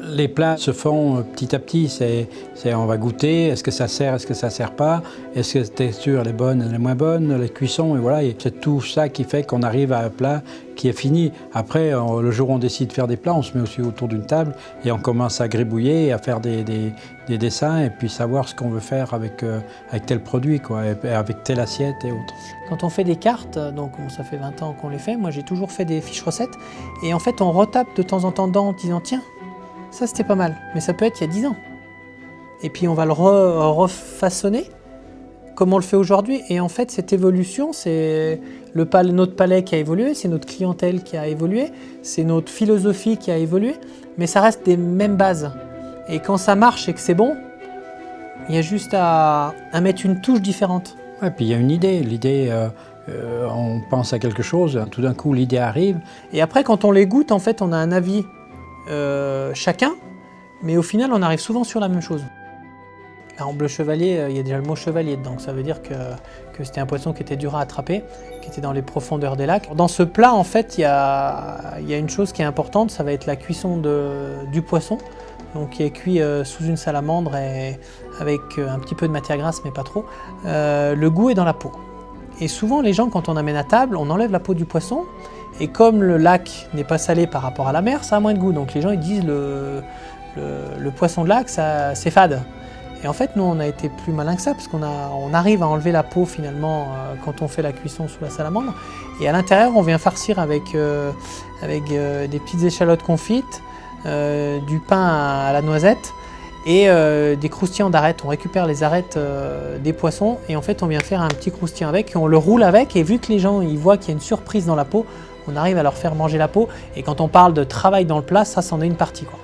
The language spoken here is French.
Les plats se font petit à petit, on va goûter, est-ce que ça sert, est-ce que ça sert pas, est-ce que la texture elle est bonne, elle est moins bonne, la cuisson, et voilà, et c'est tout ça qui fait qu'on arrive à un plat qui est fini. Après, le jour où on décide de faire des plats, on se met aussi autour d'une table et on commence à gribouiller, à faire des dessins et puis savoir ce qu'on veut faire avec tel produit, quoi, et avec telle assiette et autres. Quand on fait des cartes, donc ça fait 20 ans qu'on les fait, moi j'ai toujours fait des fiches recettes et en fait on retape de temps en temps dedans en disant tiens, ça c'était pas mal, mais ça peut être il y a 10 ans. Et puis on va le refaçonner comme on le fait aujourd'hui. Et en fait cette évolution, c'est notre palais qui a évolué, c'est notre clientèle qui a évolué, c'est notre philosophie qui a évolué, mais ça reste des mêmes bases. Et quand ça marche et que c'est bon, il y a juste à mettre une touche différente. Ouais, puis il y a une idée, l'idée, on pense à quelque chose, tout d'un coup l'idée arrive. Et après quand on les goûte, en fait on a un avis chacun, mais au final on arrive souvent sur la même chose. En bleu chevalier, il y a déjà le mot chevalier dedans, ça veut dire que c'était un poisson qui était dur à attraper, qui était dans les profondeurs des lacs. Dans ce plat, en fait, il y a une chose qui est importante, ça va être la cuisson du poisson, donc qui est cuit sous une salamandre et avec un petit peu de matière grasse, mais pas trop. Le goût est dans la peau. Et souvent, les gens, quand on amène à table, on enlève la peau du poisson, et comme le lac n'est pas salé par rapport à la mer, ça a moins de goût. Donc les gens ils disent le poisson de lac, c'est fade. Et en fait, nous, on a été plus malin que ça, parce qu'on arrive à enlever la peau, finalement, quand on fait la cuisson sous la salamandre. Et à l'intérieur, on vient farcir avec des petites échalotes confites, du pain à la noisette et des croustillants d'arêtes. On récupère les arêtes des poissons et en fait, on vient faire un petit croustillant avec et on le roule avec. Et vu que les gens ils voient qu'il y a une surprise dans la peau, on arrive à leur faire manger la peau. Et quand on parle de travail dans le plat, ça, c'en est une partie, quoi.